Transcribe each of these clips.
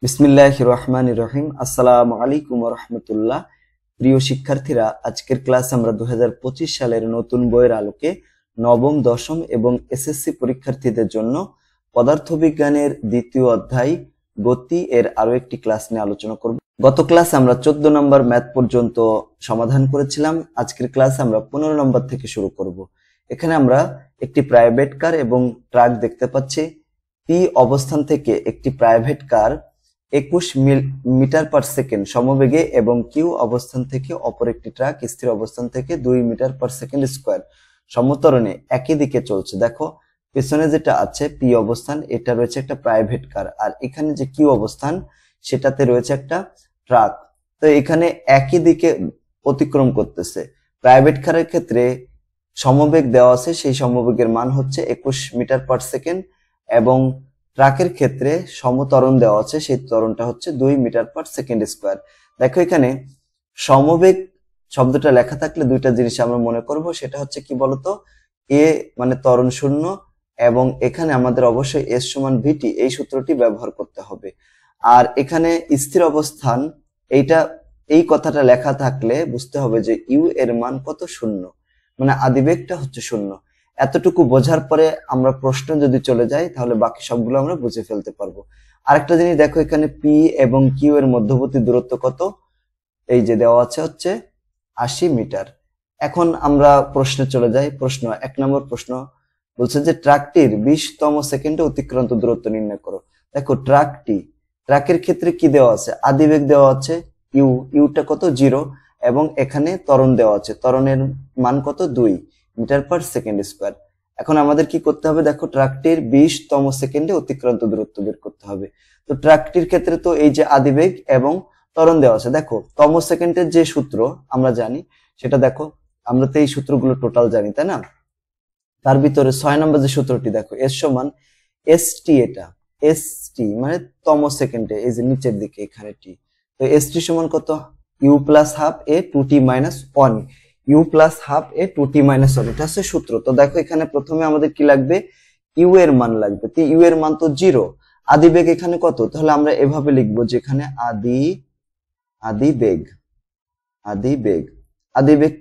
বিসমিল্লাহির রহমানির রহিম। আসসালামু আলাইকুম ওয়া রাহমাতুল্লাহ। প্রিয় শিক্ষার্থীরা, আজকের ক্লাস আমরা 2025 সালের নতুন বইয়ের আলোকে নবম, দশম এবং এসএসসি পরীক্ষার্থীদের জন্য পদার্থবিজ্ঞানের দ্বিতীয় অধ্যায় গতি এর আরো একটি ক্লাস নিয়ে আলোচনা করব। গত ক্লাসে আমরা 14 নম্বর ম্যাথ পর্যন্ত সমাধান করেছিলাম। আজকের ক্লাস আমরা 15 নম্বর থেকে শুরু করব। এখানে আমরা একটি প্রাইভেট কার এবং ট্রাক দেখতে পাচ্ছি। পি অবস্থান থেকে একটি private car 21 metre per second সমবেগে এবং কিউ অবস্থান থেকে অপর একটি ট্রাক স্থির অবস্থান থেকে 2 মিটার পার সেকেন্ড স্কয়ার সমত্বরণে একই দিকে চলছে। দেখো, পেছনে যেটা আছে পি অবস্থান, এটা রয়েছে একটা প্রাইভেট কার, আর এখানে যে কিউ অবস্থান সেটাতে রয়েছে একটা ট্রাক। তো এখানে একই দিকে অতিক্রম করতেছে। প্রাইভেট কারের ক্ষেত্রে সমবেগ দেওয়া আছে, সেই সমবেগের মান হচ্ছে 21 মিটার পার সেকেন্ড, এবং ট্রাকের ক্ষেত্রে সমত্বরণ দেওয়া আছে, সেই ত্বরণটা হচ্ছে 2 মিটার পার সেকেন্ড স্কয়ার। দেখো, এখানে সমবেগ শব্দটা লেখা থাকলে দুইটা জিনিস আমরা মনে করব, সেটা হচ্ছে কি বলতো, এ মানে ত্বরণ শূন্য, এবং এখানে আমাদের অবশ্যই এস সমান ভিটি এই সূত্রটি ব্যবহার করতে হবে। আর এখানে স্থির অবস্থান, এই কথাটা লেখা থাকলে বুঝতে হবে যে ইউ এর মান কত, শূন্য, মানে আদিবেগটা হচ্ছে শূন্য। এতটুকু বোঝার পরে আমরা প্রশ্ন যদি চলে যাই তাহলে বাকি সবগুলো আমরা বুঝে ফেলতে পারবো। আরেকটা জিনিস দেখো, এখানে পি এবং কিউ এর মধ্যবর্তী দূরত্ব কত, এই যে দেওয়া আছে হচ্ছে 80 মিটার। এখন আমরা প্রশ্নে চলে যাই। প্রশ্ন 1 নম্বর প্রশ্ন বলছে যে ট্রাকটির 20তম সেকেন্ডে অতিক্রান্ত দূরত্ব নির্ণয় করো। দেখো, ট্রাকের ক্ষেত্রে কি দেওয়া আছে, আদিবেগ দেওয়া আছে ইউটা কত, 0, এবং এখানে ত্বরণ দেওয়া আছে, ত্বরণের মান কত, 2 মিটার পার সেকেন্ড স্কয়ার। এখন আমাদের কি করতে হবে, দেখো ট্রাকটির 20তম সেকেন্ডে অতিক্রান্ত দূরত্ব বের করতে হবে। তো ট্রাকটির ক্ষেত্রে তো এই যে আদিবেগ এবং ত্বরণ দেওয়া আছে। দেখো, তম সেকেন্ডের যে সূত্র আমরা জানি সেটা, দেখো আমরা তো এই সূত্রগুলো টোটাল জানি, তাই না? তার ভিতরে 6 নম্বর যে সূত্রটি, দেখো এস সমান এসটি, এটা এসটি মানে তম সেকেন্ডে, এই যে নিচের দিকে এখানে টি। তো এসটি সমান কত, U plus half A 2t minus 1, U plus half A 2t minus 1, এটা হচ্ছে সূত্র। তো দেখো, এখানে প্রথমে আমাদের কি লাগবে, ইউ এর মান লাগবে। তো ইউ এর মান তো 0, আদিবেগ এখানে কত, তাহলে আমরা এভাবে লিখবো যে এখানে আদিবেগ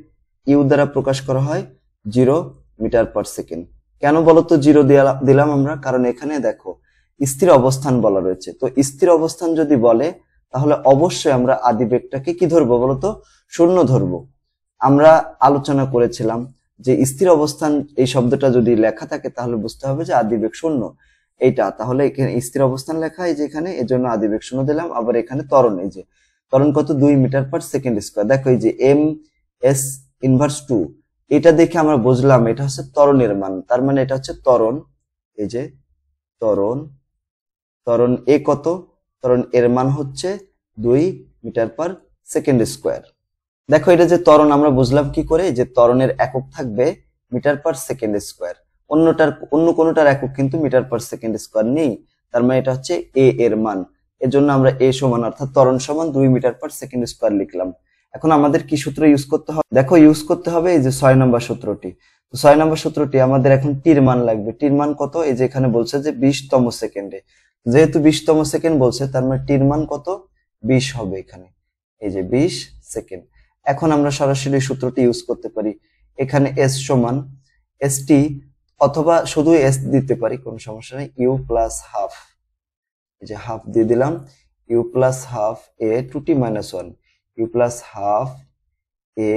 ইউ দ্বারা প্রকাশ করা হয় 0 মিটার পার সেকেন্ড। কেন বলতো 0 দিলাম আমরা, কারণ এখানে দেখো স্থির অবস্থান বলা রয়েছে। তো স্থির অবস্থান যদি বলে তাহলে অবশ্যই আমরা আদিবেগটাকে কি ধরবো বলতো, শূন্য ধরবো। আমরা আলোচনা করেছিলাম যে স্থির অবস্থান এই শব্দটা যদি লেখা থাকে তাহলে বুঝতে হবে যে আদিবেগ শূন্য, এইটা। তাহলে এখানে স্থির অবস্থান লেখা, এই যে এখানে, এর জন্য আদিবেগ শূন্য দিলাম। আবার এখানে ত্বরণ, এই যে ত্বরণ কত, 2 মিটার পার সেকেন্ড স্কয়ার। দেখো, এই যে এম এস ইনভার্স 2, এটা দেখে আমরা বুঝলাম এটা হচ্ছে ত্বরণের মান, তার মানে এটা হচ্ছে ত্বরণ। এই যে ত্বরণ এ কত, ত্বরণ এর মান হচ্ছে 2 মিটার পার সেকেন্ড স্কয়ার। দেখো, এটা যে ত্বরণ আমরা বুঝলাম কি করে, যে ত্বরণের একক থাকবে মিটার পার সেকেন্ড স্কয়ার, অন্য কোনোটার একক কিন্তু মিটার পার সেকেন্ড স্কয়ার নেই। তার মানে এটা হচ্ছে এ এর মান, এর জন্য আমরা এ সমান অর্থাৎ ত্বরণ সমান 2 মিটার পার সেকেন্ড স্কয়ার লিখলাম। এখন আমাদের কি সূত্র ইউজ করতে হবে, দেখো ইউজ করতে হবে এই যে 6 নম্বর সূত্রটি। তো 6 নম্বর সূত্রটি আমাদের এখন টির মান লাগবে। টির মান কত, এই যে এখানে বলছে যে 20তম সেকেন্ডে, যেহেতু 20তম সেকেন্ড বলছে তার মানে টির মান কত, 20 হবে এখানে, এই যে 20 সেকেন্ড। এখন আমরা সরাসরি সূত্রটি ইউজ করতে পারি। এখানে এস সমান এসটি, অথবা শুধু এস দিতে পারি, কোনো সমস্যা নেই, ইউ প্লাস হাফ, এই যে হাফ দিয়ে দিলাম, U plus half A 2t minus 1, U plus half A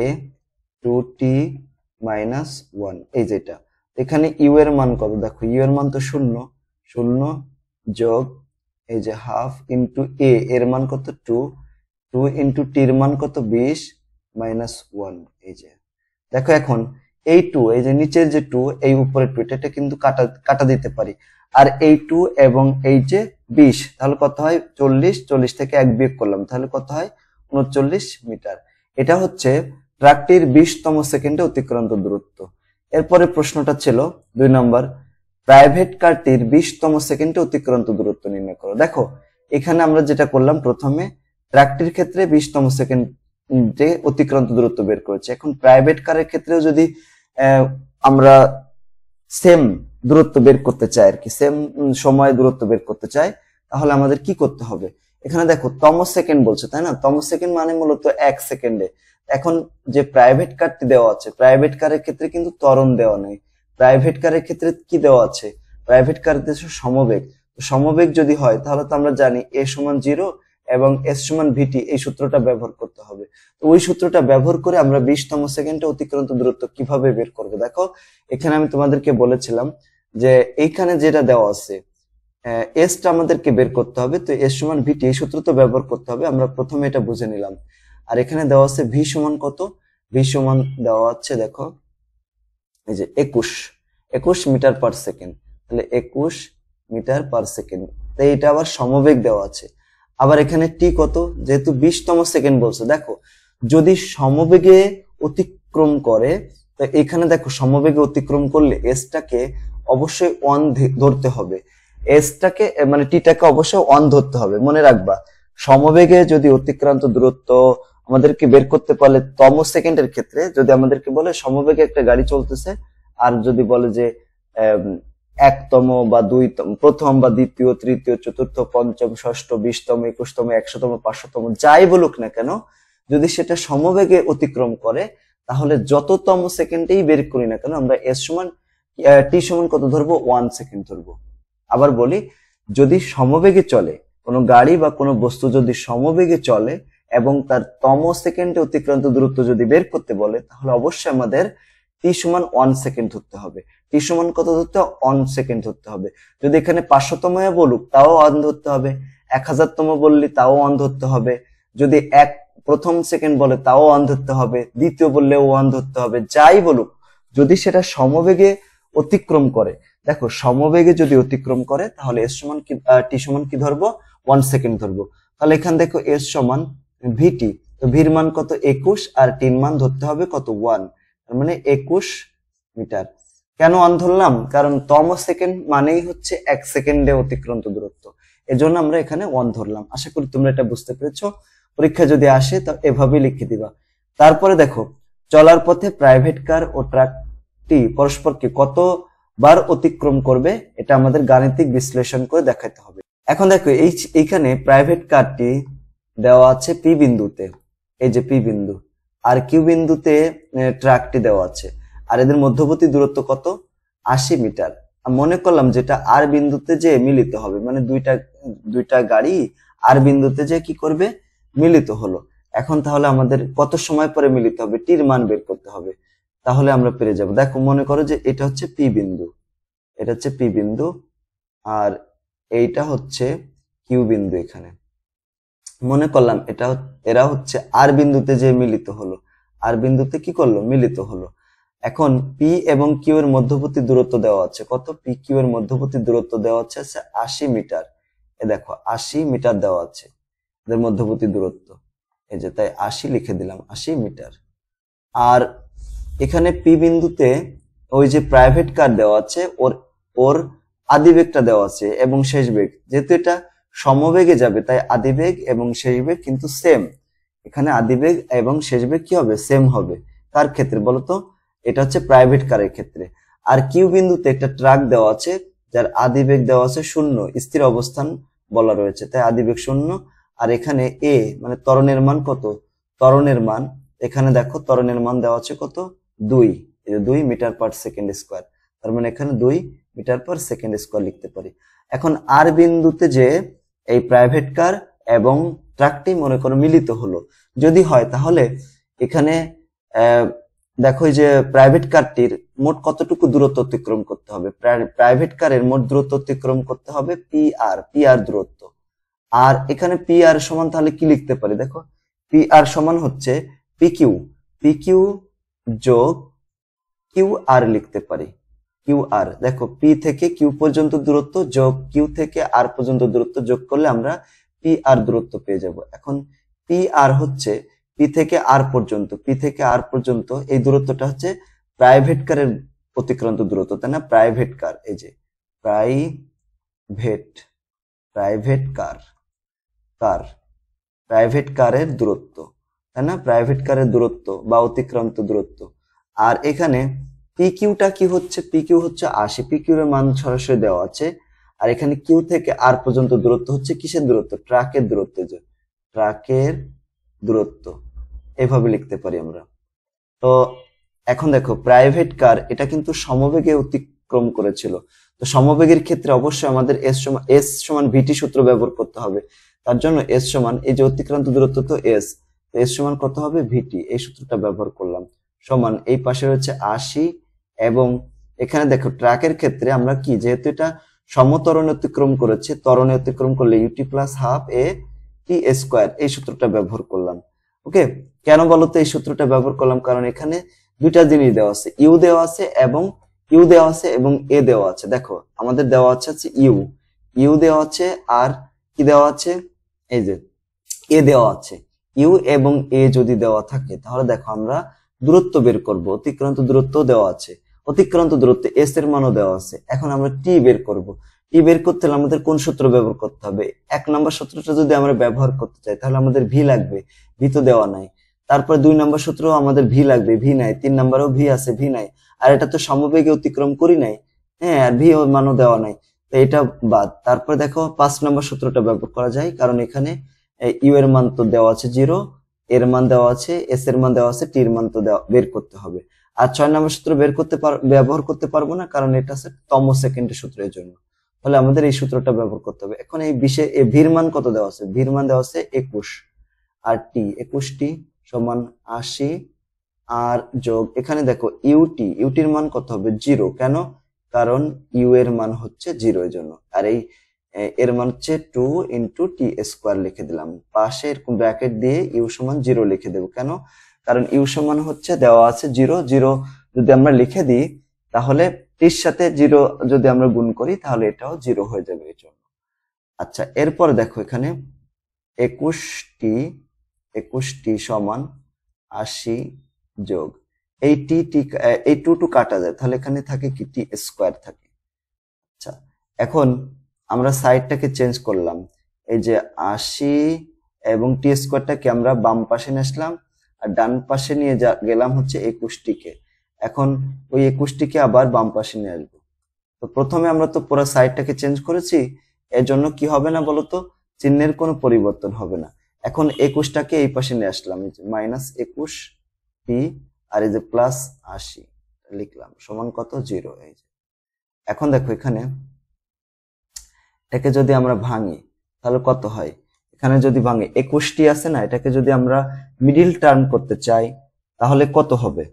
2t minus 1, এই যেটা। এখানে ইউ এর মান কত, দেখো ইউ এর মান তো শূন্য, যোগ এই যে হাফ ইন্টু এ এর মান কত 2 ইন্টু টির মান কত 20 মাইনাস 1, এই যে দেখো। এখন এই 2, এই যে নিচের যে 2, এই উপরের 2, এটা কিন্তু কাটা দিতে পারি। আর এই 2 এবং এই যে 20, তাহলে কত হয় 40, 40 থেকে 1 বিয়োগ করলাম, তাহলে কত হয় 39 মিটার। এটা হচ্ছে ট্রাকটির 20তম সেকেন্ডে অতিক্রান্ত দূরত্ব। এরপরে প্রশ্নটা ছিল 2 নম্বর, প্রাইভেট কারটির 20তম সেকেন্ডে অতিক্রান্ত দূরত্ব নির্ণয় করো। দেখো, এখানে আমরা যেটা করলাম, প্রথমে ট্রাকটির ক্ষেত্রে 20তম সেকেন্ডে অতিক্রান্ত দূরত্ব বের করেছি। এখন প্রাইভেট কারের ক্ষেত্রেও যদি আমরা সেম দূরত্ব বের করতে চাই, আর কি সেম সময় দূরত্ব বের করতে চাই, তাহলে আমাদের কি করতে হবে, এখানে দেখো তম সেকেন্ড বলছে, তাই না? তম সেকেন্ড মানে মূলত 1 সেকেন্ডে। এখন যে প্রাইভেট কারটি দেওয়া আছে, প্রাইভেট কারের ক্ষেত্রে কিন্তু ত্বরণ দেওয়া নেই। প্রাইভেট কারের ক্ষেত্রে কি দেওয়া আছে? প্রাইভেট কারের দেশে সমবেগ। সমবেগ যদি হয় তাহলে তো আমরা জানি a সমান 0 এবং s সমান vt, এই সূত্রটা ব্যবহার করতে হবে। তো ওই সূত্রটা ব্যবহার করে আমরা 20তম সেকেন্ডে অতিক্রান্ত দূরত্ব কিভাবে বের করব। দেখো এখানে আমি তোমাদেরকে বলেছিলাম যে এইখানে যেটা দেওয়া আছে এস টা আমাদেরকে বের করতে হবে। তো এস সমান ভিটি, এই সূত্র তো ব্যবহার করতে হবে। আমরা প্রথমে এটা বুঝে নিলাম। আর এখানে দেওয়া আছে ভি সমান কত? ভি সমান দেওয়া আছে দেখো এই যে 21 মিটার পার সেকেন্ড। তাহলে 21 মিটার পার সেকেন্ড। তো এটা আবার সমবেগ দেওয়া আছে। আবার এখানে টি কত? যেহেতু 20তম সেকেন্ড বলছে, দেখো যদি সমবেগে অতিক্রম করে, তো এখানে দেখো সমবেগে অতিক্রম করলে এসটাকে অবশ্যই অন ধরতে হবে। এসটাকে মানে টিটাকে অবশ্যই অন ধরতে হবে। মনে রাখবা, সমবেগে যদি অতিক্রান্ত দূরত্ব আমাদেরকে বের করতে পারলে তম সেকেন্ডের ক্ষেত্রে, যদি আমাদেরকে বলে সমবেগে একটা গাড়ি চলতেছে, আর যদি বলে যে একতম বা দুইতম, প্রথম বা দ্বিতীয়, তৃতীয়, চতুর্থ, পঞ্চম, ষষ্ঠ, 20তম, 21তম, 100তম, 500তম, যাই বলুক না কেন, যদি সেটা সমবেগে অতিক্রম করে তাহলে যততম সেকেন্ডেই বের করি না কেন আমরা এস সমান টি সমান কত ধরবো? 1 সেকেন্ড ধরবো। আবার বলি, যদি সমবেগে চলে কোনো গাড়ি বা কোনো বস্তু, যদি সমবেগে চলে এবং তার তম সেকেন্ডে অতিক্রান্ত দূরত্ব যদি বের করতে বলে, তাহলে অবশ্যই আমাদের টি সমান 1 সেকেন্ড ধরতে হবে। টি সমান কত ধরতে হবে? 1 সেকেন্ড ধরতে হবে। যদি এখানে 500তম বলুক তাও 1 ধরতে হবে, 1000তম বললি তাও 1 ধরতে হবে, যদি প্রথম সেকেন্ড বলে তাও 1 ধরতে হবে, দ্বিতীয় বললেও 1 ধরতে হবে, যাই বলুক, যদি সেটা সমবেগে অতিক্রম করে, দেখো সমবেগে যদি অতিক্রম করে তাহলে এস সমান কি, টি সমান কি ধরবো? 1 সেকেন্ড ধরবো। তাহলে এখানে দেখো এস সমান ভিটি, তো ভির মান কত? 21, আর টির মান ধরতে হবে কত? 1, তার মানে 21 মিটার। কেন 1 ধরলাম? কারণ তম সেকেন্ড মানেই হচ্ছে 1 সেকেন্ডে অতিক্রান্ত দূরত্ব, এজন্য আমরা এখানে 1 ধরলাম। আশা করি তোমরা এটা বুঝতে পেরেছো। পরীক্ষা যদি আসে তা এভাবেই লিখে দিবা। তারপরে দেখো, চলার পথে প্রাইভেট কার ও ট্রাকটি পরস্পরকে কতবার অতিক্রম করবে, এটা আমাদের গাণিতিক বিশ্লেষণ করে দেখাতে হবে। এখন দেখো এইখানে প্রাইভেট কারটি দেওয়া আছে পি বিন্দুতে, এই যে পি বিন্দু, আর কিউ বিন্দুতে ট্রাকটি দেওয়া আছে, আর এদের মধ্যবর্তী দূরত্ব কত? 80 মিটার। মনে করলাম যেটা আর বিন্দুতে যে মিলিত হবে, মানে দুইটা গাড়ি আর বিন্দুতে যে কি করবে? মিলিত হলো। এখন তাহলে আমাদের কত সময় পরে মিলিত হবে? টির মান বের করতে হবে, তাহলে আমরা পেরে যাব। দেখো মনে করো যে এটা হচ্ছে পি বিন্দু, এটা হচ্ছে পি বিন্দু, আর এইটা হচ্ছে কিউ বিন্দু। এখানে মনে করলাম এরা হচ্ছে আর বিন্দুতে যে মিলিত হলো, আর বিন্দুতে কি করলো? মিলিত হলো। এখন পি এবং কিউ এর মধ্যবর্তী দূরত্ব দেওয়া আছে কত? পি কিউ এর মধ্যবর্তী দূরত্ব দেওয়া আছে 80 মিটার। এ দেখো 80 মিটার দেওয়া আছে এদের মধ্যবর্তী দূরত্ব, এই যে তাই 80 লিখে দিলাম, 80 মিটার। আর এখানে পি বিন্দুতে ওই যে প্রাইভেট কার দেওয়া আছে, ওর আদিবেগটা দেওয়া আছে এবং শেষ বেগ, যেহেতু এটা সমবেগে যাবে তাই আদিবেগ এবং শেষ বেগ কিন্তু সেম। এখানে আদিবেগ এবং শেষ বেগ কি হবে? সেম হবে। কার ক্ষেত্রে বলতো? এটা হচ্ছে প্রাইভেট কারের ক্ষেত্রে। আর কিউ বিন্দুতে একটা ট্রাক দেওয়া আছে যার আদিবেগ দেওয়া আছে 0, স্থির অবস্থান বলা রয়েছে, তাই আদিবেগ 0। আর এখানে এ মানে ত্বরণের মান কত? ত্বরণের মান এখানে দেখো, ত্বরণের মান দেওয়া আছে কত? 2 মিটার পার সেকেন্ড স্কোয়ার। তার মানে এখানে 2 মিটার পার সেকেন্ড স্কোয়ার লিখতে পারি। এখন আর বিন্দুতে যে এই প্রাইভেট কার এবং ট্রাকটি মনে করো মিলিত হলো, যদি হয় তাহলে এখানে দেখো যে প্রাইভেট কারটির মোট কতটুকু দূরত্ব অতিক্রম করতে হবে? প্রাইভেট কারের মোট দূরত্ব অতিক্রম করতে হবে পি আর দূরত্ব। আর এখানে পি আর সমান তাহলে কি লিখতে পারি? দেখো পি আর সমান হচ্ছে পি কিউ যোগ কিউ আর লিখতে পারি। কিউ আর, দেখো পি থেকে কিউ পর্যন্ত দূরত্ব যোগ কিউ থেকে আর পর্যন্ত দূরত্ব যোগ করলে আমরা পি আর দূরত্ব পেয়ে যাব। এখন পি আর হচ্ছে পি থেকে আর পর্যন্ত এই দূরত্বটা হচ্ছে প্রাইভেট কারের অতিক্রান্ত দূরত্ব, তাই না? প্রাইভেট কার, এই যে প্রাইভেট কারের দূরত্ব, তাই না? প্রাইভেট কারের দূরত্ব বা অতিক্রান্ত দূরত্ব। আর এখানে পি কিউটা কি হচ্ছে? পি কিউ হচ্ছে 80, পি কিউ এর মান সরাসরি দেওয়া আছে। আর এখানে কিউ থেকে আর পর্যন্ত দূরত্ব হচ্ছে কিসের দূরত্ব? ট্রাকের দূরত্ব। যে ট্রাকের দূরত্ব এভাবে লিখতে পারি আমরা। তো এখন দেখো প্রাইভেট কার এটা কিন্তু সমবেগে অতিক্রম করেছিল। তো সমবেগের ক্ষেত্রে অবশ্যই আমাদের এস সমান ভিটি সূত্র ব্যবহার করতে হবে। তার জন্য এস সমান, এই যে অতিক্রান্ত দূরত্ব তো এস সমান কত হবে? ভিটি। এই সূত্রটা ব্যবহার করলাম। সমান এই পাশে রয়েছে 80 এবং এখানে দেখো ট্রাকের ক্ষেত্রে আমরা কি, যেহেতু এটা সমতরণে অতিক্রম করেছে, ত্বরণে অতিক্রম করলে ইউটি প্লাস হাফ এ টি স্কোয়ার, এই সূত্রটা ব্যবহার করলাম। ওকে, কেন বলতো এই সূত্রটা ব্যবহার করলাম? কারণ এখানে দুইটা জিনিস দেওয়া আছে, ইউ দেওয়া আছে এবং এ দেওয়া আছে। দেখো আমাদের দেওয়া আছে ইউ দেওয়া আছে, আর কি দেওয়া আছে? এই যে এ দেওয়া আছে। ইউ এবং এ যদি দেওয়া থাকে তাহলে দেখো আমরা দূরত্ব বের করব। অতিক্রান্ত দূরত্ব দেওয়া আছে, অতিক্রান্ত দূরত্ব এস এর মানও দেওয়া আছে। এখন আমরা টি বের করব। টি বের করতে হলে আমাদের কোন সূত্র ব্যবহার করতে হবে? 1 নম্বর সূত্রটা যদি আমরা ব্যবহার করতে চাই তাহলে আমাদের ভি লাগবে, ভি তো দেওয়া নাই। তারপরে 2 নম্বর সূত্র আমাদের ভি লাগবে, ভি নাই। 3 নম্বরেও ভি আছে, ভি নাই। আর এটা তো সমবেগে অতিক্রম করি নাই, হ্যাঁ, আর ভি মানও দেওয়া নাই, তো এটা বাদ। তারপরে দেখো 5 নম্বর সূত্রটা ব্যবহার করা যায়, কারণ এখানে ইউ এর মান তো দেওয়া আছে 0, এর মান দেওয়া আছে, এস এর মান দেওয়া আছে, টি এর মান তো বের করতে হবে। আর 6 নম্বর সূত্র ব্যবহার করতে পারবো না, কারণ এটা আছে তম সেকেন্ডের সূত্রের জন্য। তাহলে আমাদের এই সূত্রটা ব্যবহার করতে হবে। এখন এই ভির মান কত দেওয়া আছে? ভির মান দেওয়া আছে 21, আর টি 21টি সমান 80, আর যোগ এখানে দেখো ইউটির মান কত হবে? 0। কেন? কারণ ইউ এর মান হচ্ছে 0 এর জন্য। আর এই এর মান হচ্ছে 2 ইন্টু টি স্কোয়ার লিখে দিলাম। পাশে এরকম ব্র্যাকেট দিয়ে ইউ সমান 0 লিখে দেবো। কেন? কারণ ইউ সমান হচ্ছে দেওয়া আছে 0, 0 যদি আমরা লিখে দিই তাহলে টির সাথে 0 যদি আমরা গুণ করি তাহলে এটাও 0 হয়ে যাবে এর জন্য। আচ্ছা, এরপর দেখো এখানে 21টি সমান 80 যোগ এই এই 2 কাটা যায়, তাহলে এখানে থাকে কি? টি স্কোয়ার থাকে। আচ্ছা, এখন আমরা সাইডটাকে চেঞ্জ করলাম। এই যে 80 এবং টি স্কোয়ারটাকে আমরা বাম পাশে নিয়ে আসলাম, আর ডান পাশে নিয়ে গেলাম হচ্ছে 21টিকে। এখন ওই 21টিকে আবার বাম পাশে নিয়ে আসবো। তো প্রথমে আমরা তো পুরো সাইডটাকে চেঞ্জ করেছি, এর জন্য কি হবে না বলতো? চিহ্নের কোনো পরিবর্তন হবে না। এখন 21টাকে এই পাশে নিয়ে আসলাম, এই যে -21 টি, আর এই যে +80 লিখলাম, সমান কত? 0। এই যে এখন দেখো এখানে এটাকে যদি আমরা ভাঙি তাহলে কত হয়? এখানে যদি ভাঙি 21টি আছে না, এটাকে যদি আমরা মিডিল টার্ম করতে চাই তাহলে কত হবে?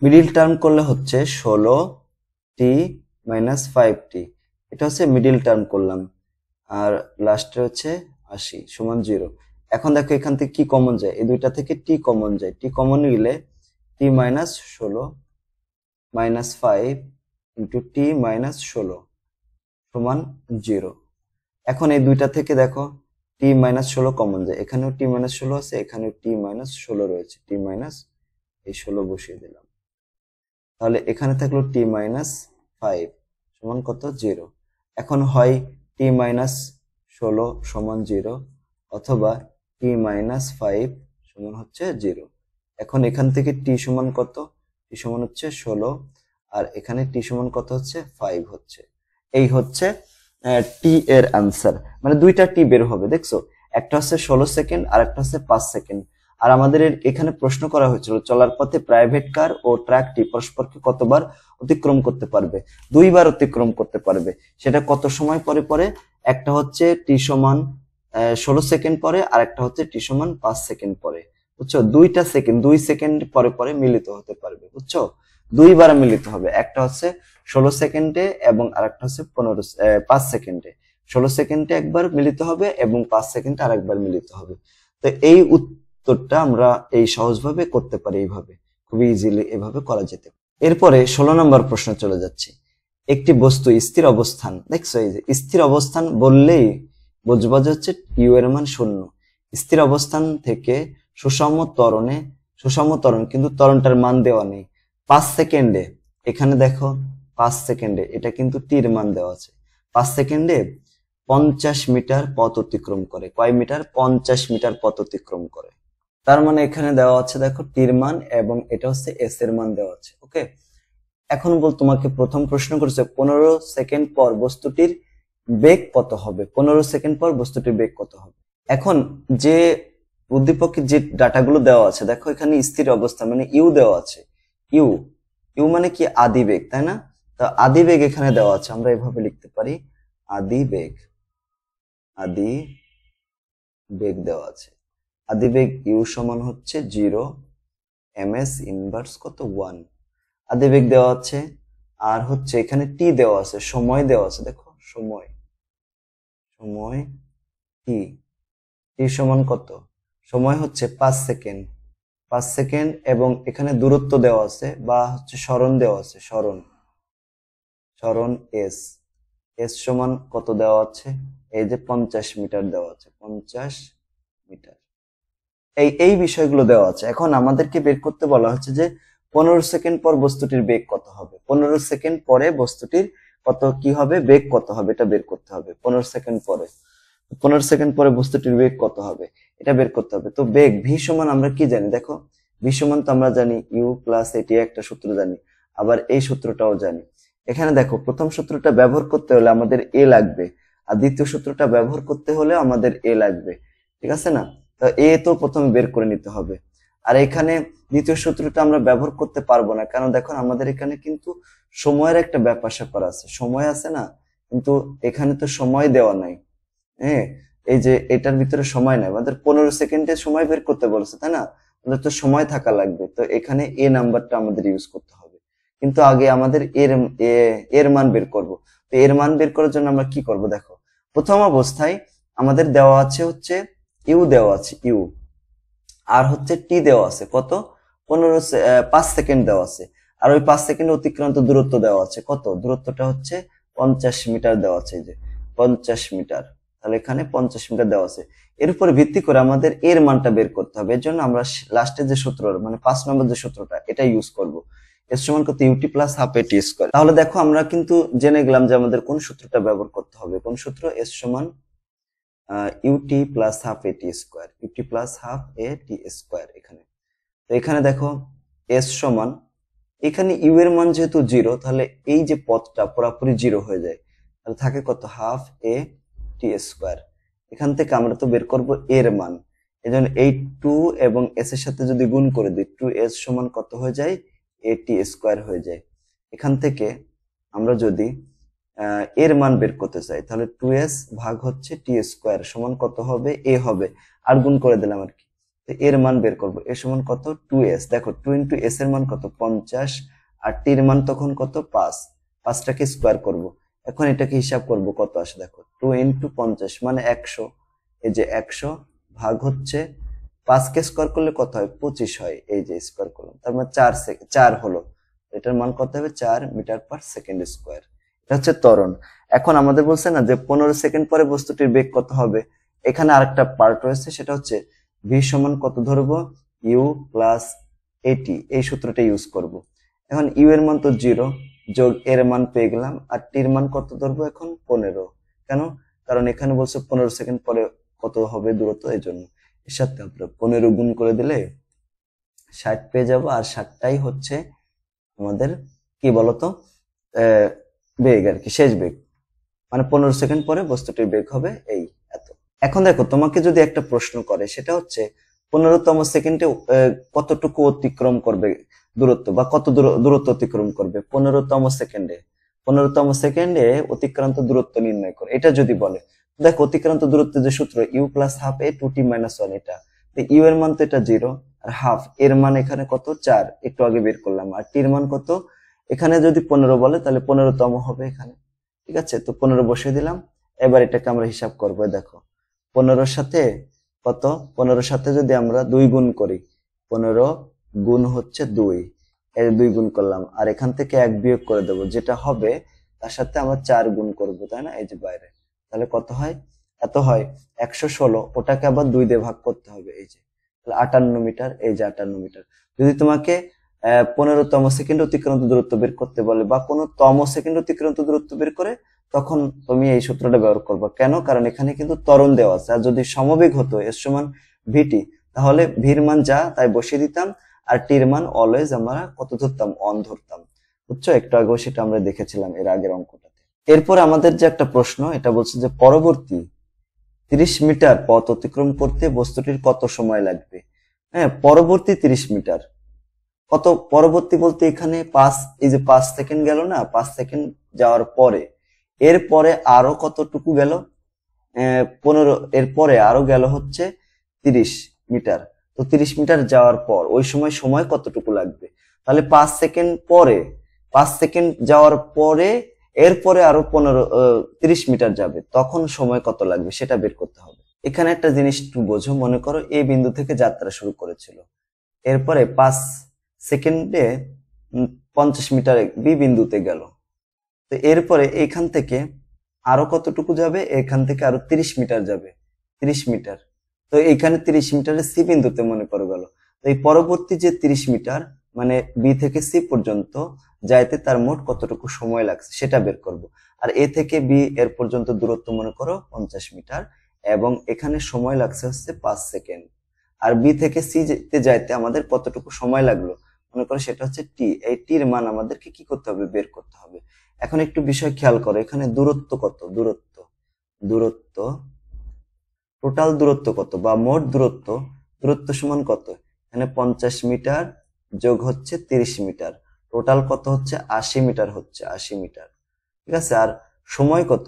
মিডিল টার্ম করলে হচ্ছে 16টি - 5টি, এটা হচ্ছে মিডিল টার্ম করলাম, আর লাস্টে হচ্ছে 80 সমান 0। এখন দেখো এখান থেকে কি কমন যায়? এই দুইটা থেকে টি কমন যায়। টি কমন গেলে টি -16 -5 ইন্টু টি -16 সমান 0। এখন এই দুইটা থেকে দেখো টি -16 কমন যায়, এখানেও টি -16 আছে, এখানেও টি -16 রয়েছে, টি এই 16 বসিয়ে দিলাম। তাহলে এখানে থাকলো টি -5 সমান কত? 0। এখন হয় টি -16 সমান 0 অথবা টি -5 সমান হচ্ছে 0। এখন এখান থেকে টি সমান কত? টি সমান হচ্ছে 16, আর এখানে টি সমান কত হচ্ছে? 5 হচ্ছে। এই হচ্ছে টি এর আনসার। মানে দুইটা টি বের হবে, দেখছো? একটা হচ্ছে 16 সেকেন্ড আর একটা হচ্ছে 5 সেকেন্ড। আর আমাদের এখানে প্রশ্ন করা হয়েছিল চলার পথে প্রাইভেট কার ও ট্রাকটি পরস্পরকে কতবার অতিক্রম করতে পারবে? 2 বার অতিক্রম করতে পারবে। সেটা কত সময় পরে পরে? একটা হচ্ছে টি সমান 16 সেকেন্ড পরে, আর একটা হচ্ছে টি সমান 5 সেকেন্ড পরে। বুঝছো? 2 সেকেন্ড পরে পরে মিলিত হতে পারবে। বুঝছো? 2 বার মিলিত হবে। একটা হচ্ছে 16 সেকেন্ডে এবং আরেকটা হচ্ছে 5 সেকেন্ডে। 16 সেকেন্ডে একবার মিলিত হবে এবং 5 সেকেন্ডে আরেকবার মিলিত হবে। তো এই উত্তরটা আমরা এই সহজভাবে করতে পারি, এইভাবে খুবই ইজিলি এভাবে করা যেতে পারে। এরপরে 16 নম্বর প্রশ্ন চলে যাচ্ছে। একটি বস্তু স্থির অবস্থান, দেখছো? এই যে স্থির অবস্থান বললেই বুঝবো যে হচ্ছে ইউ এর মান 0। স্থির অবস্থান থেকে সুষম ত্বরণ, কিন্তু ত্বরণটার মান দেওয়া নেই। 5 সেকেন্ডে, এখানে দেখো 5 সেকেন্ডে এটা কিন্তু টির মান দেওয়া আছে। 5 সেকেন্ডে 50 মিটার পথ অতিক্রম করে। কয় মিটার? 50 মিটার পথ অতিক্রম করে। তার মানে এখানে দেওয়া আছে দেখো টির মান, এবং এটা হচ্ছে এস এর মান দেওয়া আছে। ওকে, এখন তোমাকে প্রথম প্রশ্ন করেছে 15 সেকেন্ড পর বস্তুটির বেগ কত হবে, 15 সেকেন্ড পর বস্তুটির বেগ কত হবে। এখন যে উদ্দীপকের যে ডাটাগুলো দেওয়া আছে, দেখো এখানে স্থির অবস্থা মানে ইউ দেওয়া আছে। ইউ ইউ মানে কি আদি বেগ, তাই না? তো আদি বেগ এখানে দেওয়া আছে, আমরা এভাবে লিখতে পারি আদি বেগ। আদি বেগ দেওয়া আছে, আদি বেগ ইউ সমান হচ্ছে 0, ms ইনভার্স কত 1, আদি বেগ দেওয়া আছে। আর হচ্ছে এখানে টি দেওয়া আছে, সময় দেওয়া আছে, দেখো সময় টি টি সমান কত, সময় হচ্ছে 5 সেকেন্ড, 5 সেকেন্ড, এবং এখানে দূরত্ব দেওয়া আছে বা হচ্ছে সরণ দেওয়া আছে, সরণ এস, এস সমান কত দেওয়া আছে, এই যে 50 মিটার দেওয়া আছে, 50 মিটার। এই বিষয়গুলো দেওয়া আছে। এখন আমাদেরকে বের করতে বলা হচ্ছে যে 15 সেকেন্ড পর বস্তুটির বেগ কত হবে, 15 সেকেন্ড পরে বস্তুটির কত কি হবে, বেগ কত হবে, এটা বের করতে হবে। 15 সেকেন্ড পরে, 15 সেকেন্ড পরে বস্তুটির বেগ কত হবে এটা বের করতে হবে। তো বেগ ভি সমান আমরা কি জানি, দেখো ভি সমান তো আমরা জানি ইউ প্লাস এটি, একটা সূত্র জানি, আবার এই সূত্রটাও জানি। এখানে দেখো প্রথম সূত্রটা ব্যবহার করতে হলে আমাদের এ লাগবে, আর দ্বিতীয় সূত্রটা ব্যবহার করতে হলে আমাদের এ লাগবে, ঠিক আছে না? তো এ তো প্রথমে বের করে নিতে হবে। আর এখানে দ্বিতীয় সূত্রটা আমরা ব্যবহার করতে পারবো না, কারণ দেখো আমাদের এখানে কিন্তু সময়ের একটা ব্যাপার স্যাপার আছে, সময় আছে না, কিন্তু এখানে তো সময় দেওয়া নাই। হ্যাঁ, এই যে এটার ভিতরে সময় নাই, আমাদের 15 সেকেন্ডে সময় বের করতে বলছে, তাই না? আমাদের তো সময় থাকা লাগবে, তো এখানে এ নাম্বারটা আমাদের ইউজ করতে হবে। কিন্তু আগে আমাদের এর মান বের করব। তো এর মান বের করার জন্য আমরা কি করব, দেখো প্রথম অবস্থায় আমাদের দেওয়া আছে হচ্ছে ইউ দেওয়া আছে, ইউ, আর হচ্ছে টি দেওয়া আছে কত, 5 সেকেন্ড দেওয়া আছে, আর ওই 5 সেকেন্ড অতিক্রান্ত দূরত্ব দেওয়া আছে কত, দূরত্বটা হচ্ছে 50 মিটার দেওয়া আছে, এই যে 50 মিটার, তাহলে এখানে 50 মিটার দেওয়া আছে। এর উপর ভিত্তি করে আমাদের এর মানটা বের করতে হবে, এর জন্য আমরা লাস্টে যে সূত্র মানে 5 নম্বর যে সূত্রটা এটা ইউজ করব, এর সমান কত ইউটি প্লাস হাফ এটি স্কয়ার। তাহলে দেখো আমরা কিন্তু জেনে গেলাম যে আমাদের কোন সূত্রটা ব্যবহার করতে হবে, কোন সূত্র, এস সমান ইউটি প্লাস হাফ এটি স্কয়ার, ইউটি প্লাস হাফ এ টি স্কয়ার। এখানে তো এখানে দেখো এস সমান, এখানে ইউ এর মান যেহেতু 0, তাহলে এই যে পদটা পুরোপুরি 0 হয়ে যায়, তাহলে থাকে কত, হাফ এ টি স্কয়ার। এখান থেকে আমরা তো বের করব এর মান, এজন্য এই 2 এবং এস এর সাথে যদি গুণ করে দিই, 2s সমান কত হয়ে যায়, এ টি স্কয়ার হয়ে যায়। এখান থেকে আমরা যদি এর মান বের করতে চাই, তাহলে 2s ভাগ হচ্ছে টি স্কয়ার সমান কত হবে, এ হবে, আর গুণ করে দিলাম আর কি। এর মান বের করব, এর সমান কত, 2s, দেখো 2 ইন্টু এস এর মান কত 50, আর টি এর মান তখন কত 5, 5টাকে স্কয়ার করব। এখন এটাকে হিসাব করব কত আসে, দেখো 2 ইন্টু 50 মানে 100, এই যে 100 ভাগ হচ্ছে 5 কে স্কয়ার করলে কত হয়, 25 হয়, এই যে স্কয়ার করলাম, তার মানে 4 হলো, এটার মান কত হবে, 4 মিটার পার সেকেন্ড স্কয়ার। এটা হচ্ছে ত্বরণ। এখন আমাদের বলছে না যে 15 সেকেন্ড পরে বস্তুটির বেগ কত হবে, এখানে আরেকটা পার্ট রয়েছে, সেটা হচ্ছে ভি সমান কত ধরবো, ইউ প্লাস এটি, এই সূত্রটা ইউজ করব। এখন ইউ এর মান তো 0, যোগ এর মান পেয়ে গেলাম, আর টির মান কত ধরবো এখন 15, কেন, কারণ এখানে বলছে 15 সেকেন্ড পরে কত হবে দূরত্ব, এই জন্য এর সাথে আমরা 15 গুণ করে দিলে 60 পেয়ে যাবো, আর 60টাই হচ্ছে আমাদের কি বলতো বেগ আর কি, শেষ বেগ, মানে 15 সেকেন্ড পরে বস্তুটির বেগ হবে এই এত। এখন দেখো তোমাকে যদি একটা প্রশ্ন করে, সেটা হচ্ছে 15তম সেকেন্ডে কতটুকু অতিক্রম করবে দূরত্ব, বা কত দূরত্ব অতিক্রম করবে 15তম সেকেন্ডে, 15তম সেকেন্ডে অতিক্রান্ত দূরত্ব নির্ণয় করে, এটা যদি বলে, দেখো অতিক্রান্ত দূরত্বের যে সূত্র U plus half A 2t minus 1, এটা ইউ এর মান তো এটা 0, আর হাফ এর মান এখানে কত 4, একটু আগে বের করলাম, আর টির মান কত, এখানে যদি 15 বলে তাহলে 15তম হবে এখানে, ঠিক আছে? তো 15 বসিয়ে দিলাম। এবার এটাকে আমরা হিসাব করবো, দেখো 15-র সাথে কত, 15-র সাথে যদি আমরা 2 গুণ করি, 15 গুণ হচ্ছে 2, এই 2 গুণ করলাম, আর এখান থেকে 1 বিয়োগ করে দেবো, যেটা হবে তার সাথে আমরা 4 গুণ করবো, তাই না, এই যে বাইরে, তাহলে কত হয়, এত হয় 116, ওটাকে আবার 2 দিয়ে ভাগ করতে হবে, এই যে তাহলে 58 মিটার, এই যে 58 মিটার। যদি তোমাকে 15তম সেকেন্ড অতিক্রান্ত দূরত্ব বের করতে বলে, বা কোনো তম সেকেন্ড অতিক্রান্ত দূরত্ব বের করে, তখন তুমি এই সূত্রটা ব্যবহার করবে, কেন, কারণ এখানে কিন্তু ত্বরণ দেওয়া আছে, আর যদি সমবেগ হতো এস সমান ভিটি, তাহলে ভির মান যা তাই বসিয়ে দিতাম, আর টির মান অলওয়েজ আমরা কত ধরতাম, অন ধরতাম, বুঝছো? একটু আগেও সেটা আমরা দেখেছিলাম এর আগের অঙ্কটাতে। এরপর আমাদের যে একটা প্রশ্ন, এটা বলছে যে পরবর্তী 30 মিটার পথ অতিক্রম করতে বস্তুটির কত সময় লাগবে। হ্যাঁ, পরবর্তী 30 মিটার কত, পরবর্তী বলতে এখানে 5, এই যে 5 সেকেন্ড গেল না, 5 সেকেন্ড যাওয়ার পরে এরপরে আরো কতটুকু গেল, 15, এরপরে আরো গেল হচ্ছে 30 মিটার। তো 30 মিটার যাওয়ার পর ওই সময় কতটুকু লাগবে, তাহলে 5 সেকেন্ড পরে, 5 সেকেন্ড যাওয়ার পরে এরপরে আরো 30 মিটার যাবে, তখন সময় কত লাগবে সেটা বের করতে হবে। এখানে একটা জিনিস একটু বোঝো, মনে করো এই বিন্দু থেকে যাত্রা শুরু করেছিল, এরপরে 5 সেকেন্ডে 50 মিটার বি বিন্দুতে গেল, তো এরপরে এখান থেকে আরো কতটুকু যাবে, এখান থেকে আরো 30 মিটার যাবে, 30 মিটার। তো এখানে 30 মিটারে সি বিন্দুতে মনে করো গেল, তো এই পরবর্তী যে 30 মিটার মানে বি থেকে সি পর্যন্ত যাইতে তার মোট কতটুকু সময় লাগছে সেটা বের করব। আর এ থেকে বি এর পর্যন্ত দূরত্ব মনে করো 50 মিটার, এবং এখানে সময় লাগছে হচ্ছে 5 সেকেন্ড। আর বি থেকে সি তে যাইতে আমাদের কতটুকু সময় লাগলো মনে করো, সেটা হচ্ছে টি। এই টির মান আমাদেরকে কি করতে হবে, বের করতে হবে। এখন একটু বিষয় খেয়াল করো, এখানে দূরত্ব কত, দূরত্ব টোটাল দূরত্ব কত বা মোট দূরত্ব সমান কত, এখানে 50 মিটার যোগ হচ্ছে 30 মিটার, টোটাল কত হচ্ছে 80 মিটার, হচ্ছে 80 মিটার, ঠিক আছে। আর সময় কত,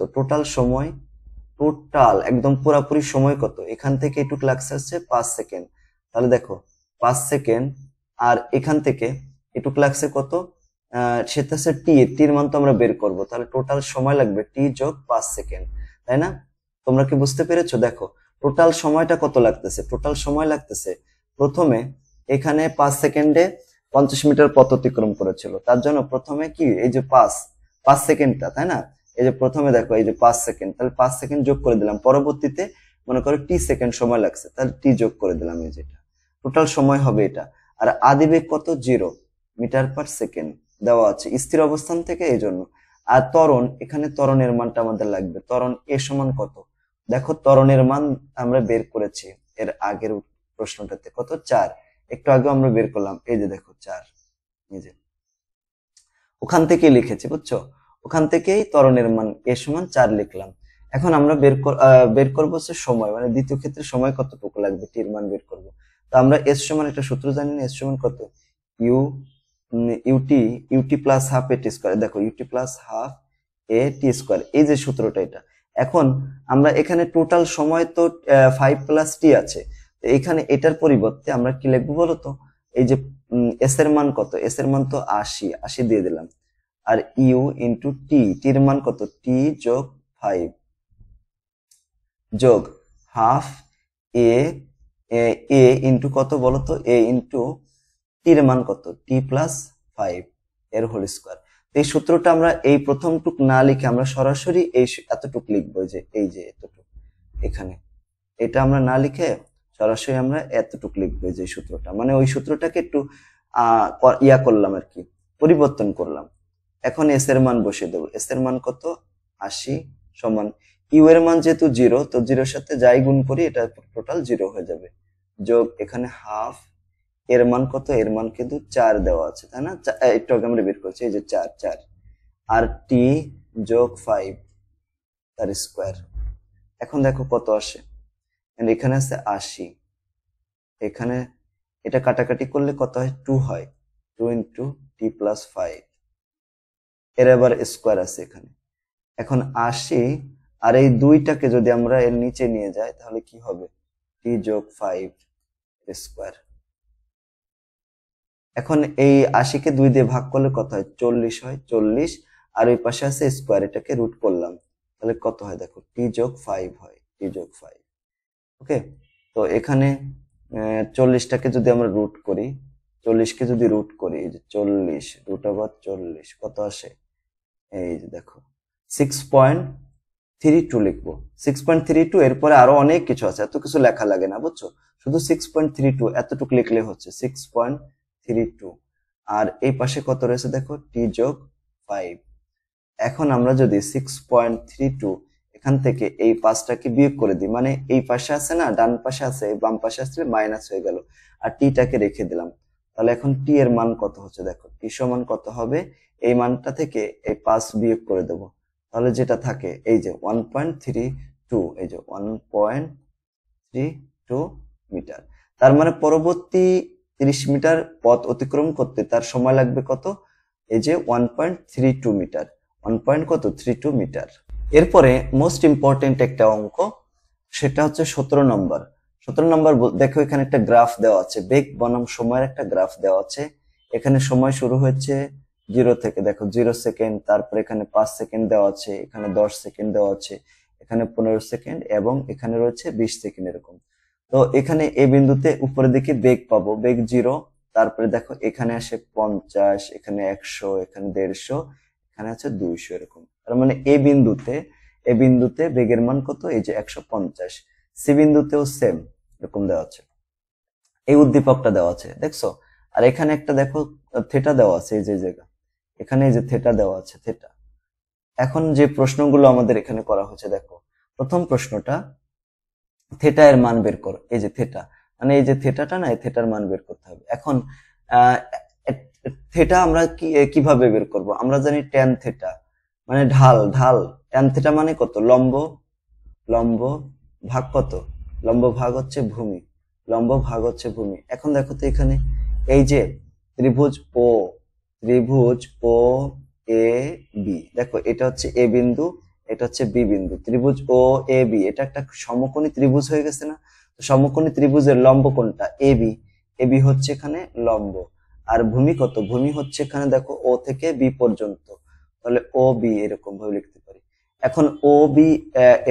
টোটাল একদম পুরাপুরি সময় কত, এখান থেকে এটুক লাগছে হচ্ছে 5 সেকেন্ড, তাহলে দেখো 5 সেকেন্ড, আর এখান থেকে এটুক লাগছে কত, সেটা হচ্ছে টির মান তো আমরা বের করব, তাহলে টোটাল সময় লাগবে টি যোগ 5 সেকেন্ড, তাই না? তোমরা কি বুঝতে পেরেছো? দেখো টোটাল সময়টা কত লাগতেছে, টোটাল সময় লাগতেছে, প্রথমে এখানে 5 সেকেন্ডে 50 মিটার পথ অতিক্রম করেছিল, তার জন্য প্রথমে কি এই যে 5 সেকেন্ডটা, তাই না, এই যে প্রথমে দেখো এই যে 5 সেকেন্ড, তাহলে 5 সেকেন্ড যোগ করে দিলাম, পরবর্তীতে মনে করো টি সেকেন্ড সময় লাগছে, তাহলে টি যোগ করে দিলাম, এই যেটা টোটাল সময় হবে এটা। আর আদিবেগ কত, 0 মিটার পার সেকেন্ড দেওয়া আছে স্থির অবস্থান থেকে, এই জন্য। আর ত্বরণ, এখানে ত্বরণের মানটা আমাদের লাগবে, ত্বরণ এ সমান কত, দেখো ত্বরণের মান আমরা বের করেছি এর আগের প্রশ্নটাতে, কত, 4, একটু আগে আমরা বের করলাম, এই যে দেখো 4, এই যে ওখান থেকে লিখেছি, বুঝছো, ওখান থেকেই ত্বরণের মান এ সমান 4 লিখলাম। এখন আমরা বের করবো হচ্ছে সময়, মানে দ্বিতীয় ক্ষেত্রে সময় কতটুকু লাগবে, টির মান বের করব। তো আমরা এস সমান একটা সূত্র জানি না, এস সমান কত, ইউটি প্লাস হাফ এ টি স্কোয়ার, দেখো ইউটি প্লাস হাফ এ টি স্কোয়ার, এই যে সূত্রটা এটা। এখন আমরা এখানে টোটাল সময় তো 5 প্লাস টি আছে, তো এখানে এটার পরিবর্তে আমরা কি লিখবো বলতো, এই যে এস এর মান কত, এস এর মান তো 80 দিয়ে দিলাম, আর ইউ ইন্টু টির মান কত, টি যোগ 5 যোগ হাফ এ ইন্টু কত বলতো, এ ইন্টু টির মান কত, টি প্লাস 5 এর হোল স্কোয়ার। এই সূত্রটা আমরা এই প্রথমটুক না লিখে আমরা সরাসরি এই এতটুক লিখবো, যে এই যে এতটুক, এখানে এটা আমরা না লিখে সরাসরি আমরা এতটুক লিখবো, যে সূত্রটা, মানে ওই সূত্রটাকে একটু করলাম আর কি, পরিবর্তন করলাম। এখন এস এর মান বসিয়ে দেবো, এস এর মান কত, 80 সমান ইউ এর মান যেহেতু 0, তো 0-র সাথে যাই গুণ করি এটা টোটাল 0 হয়ে যাবে, যোগ এখানে হাফ এর মান কত, এর মান কিন্তু 4 দেওয়া আছে, তাই না, একটু আগে আমরা বের করছি, এই যে 4 আর টি যোগ 5 তার স্কোয়ার। এখন দেখো কত আসে, এখানে আছে 80, এখানে এটা কাটাকাটি করলে কত হয়, 2 হয়, 2 ইন্টু টি প্লাস 5, এর আবার স্কোয়ার আছে এখানে। এখন 80 আর এই 2টাকে যদি আমরা এর নিচে নিয়ে যাই তাহলে কি হবে, টি যোগ 5 স্কোয়ার। এখন এই 80-কে 2 দিয়ে ভাগ করলে কত হয়, 40 হয়, 40, আর ওই পাশে আছে স্কোয়ার, এটাকে রুট করলাম, তাহলে কত হয় দেখো, টি যোগ 5 হয়, টি যোগ 5। ওকে, তো এখানে 40টাকে যদি আমরা রুট করি, 40-কে যদি রুট করি, এই যে 40 রুট ওভার 40 কত আসে, এই যে দেখো 6.32 লিখবো, 6.32, এরপরে আরো অনেক কিছু আছে, এত কিছু লেখা লাগে না, বুঝছো, শুধু 6.32 এতটুকু লিখলে হচ্ছে 6.32। আর এই পাশে কত রয়েছে দেখো, টি যোগ 5। এখন আমরা যদি 6.32 এখান থেকে এই 5টাকে বিয়োগ করে দিই, মানে এই পাশে আছে না, ডান পাশে আছে, বাম পাশে আসলে মাইনাস হয়ে গেল, আর টিটাকে রেখে দিলাম, তাহলে এখন টি এর মান কত হচ্ছে দেখো, টি সমান কত হবে, এই মানটা থেকে এই 5 বিয়োগ করে দেবো, তাহলে যেটা থাকে এই যে 1.32, এই যে 1.32 মিটার। তার মানে পরবর্তী 30 মিটার পথ অতিক্রম করতে তার সময় লাগবে কত? এই যে 1.32 মিটার, 1.32 মিটার। এরপরে মোস্ট ইম্পর্টেন্ট একটা অঙ্ক, সেটা হচ্ছে 17 নম্বর। 17 নম্বর দেখো এখানে একটা গ্রাফ দেওয়া আছে, বেগ বনাম সময়ের একটা গ্রাফ দেওয়া আছে। এখানে সময় শুরু হয়েছে 0 থেকে, দেখো 0 সেকেন্ড, তারপর এখানে 5 সেকেন্ড দেওয়া আছে, এখানে 10 সেকেন্ড দেওয়া আছে, এখানে 15 সেকেন্ড এবং এখানে রয়েছে 20 সেকেন্ড এরকম। তো এখানে এই বিন্দুতে উপরের দিকে বেগ পাবো, বেগ 0, তারপরে দেখো এখানে আসে 50, এখানে 100, এখানে 150, এখানে আছে 200 এরকম। তার মানে এই বিন্দুতে বেগের মান কত? এই যে 150। সি বিন্দুতেও সেম এরকম দেওয়া আছে, এই উদ্দীপকটা দেওয়া আছে, দেখছো? আর এখানে একটা দেখো থেটা দেওয়া আছে, এই যে জায়গা এখানে এই যে থেটা দেওয়া আছে, থেটা। এখন যে প্রশ্নগুলো আমাদের এখানে করা হচ্ছে, দেখো প্রথম প্রশ্নটা থেটা এর মান বের করো, এই যে থেটা, মানে এই যে থেটাটা না, এই থেটার মান বের করতে হবে। এখন থেটা আমরা কিভাবে বের করব? আমরা জানি ট্যান থেটা মানে ঢাল, ঢাল। ট্যান থেটা মানে কত? লম্ব, লম্ব ভাগ কত? লম্ব ভাগ হচ্ছে ভূমি, লম্ব ভাগ হচ্ছে ভূমি। এখন দেখো তো এখানে এই যে ত্রিভুজ ও, ত্রিভুজ ও এ বি, দেখো এটা হচ্ছে এ বিন্দু, এটা হচ্ছে বি বিন্দু। ত্রিভুজ ও এ বি এটা একটা সমকোণী ত্রিভুজ হয়ে গেছে না? তো সমকোণী ত্রিভুজের লম্ব কোনটা? এ বি, এ বি হচ্ছে এখানে লম্ব। আর ভূমি কত? ভূমি হচ্ছে এখানে দেখো ও থেকে বি পর্যন্ত, তাহলে ও বি এরকম ভাবে লিখতে পারি। এখন ও বি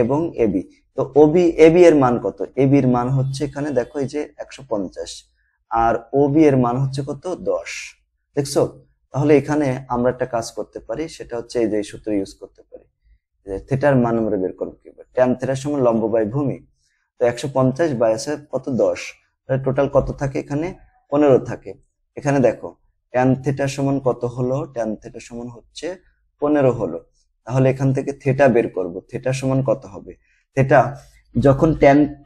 এবং এ বি, তো ও বি এ বি এর মান কত? এ বি এর মান হচ্ছে এখানে দেখো এই যে 150, আর ও বি এর মান হচ্ছে কত? 10, দেখছো? তাহলে এখানে আমরা একটা কাজ করতে পারি, সেটা হচ্ছে এই যে সূত্র ইউজ করতে পারি, যে থিটার মান আমরা বের করবো কিভাবে। ট্যান থিটার সমান লম্ব বাই ভূমি, তো 150 বাই আছে কত? 10, তাহলে টোটাল কত থাকে এখানে? 15 থাকে। এখানে দেখো ট্যান থিটা সমান কত হলো? ট্যান থিটা সমান হচ্ছে 15 হলো। তাহলে এখান থেকে থিটা বের করব, থিটা সমান কত হবে? থিটা যখন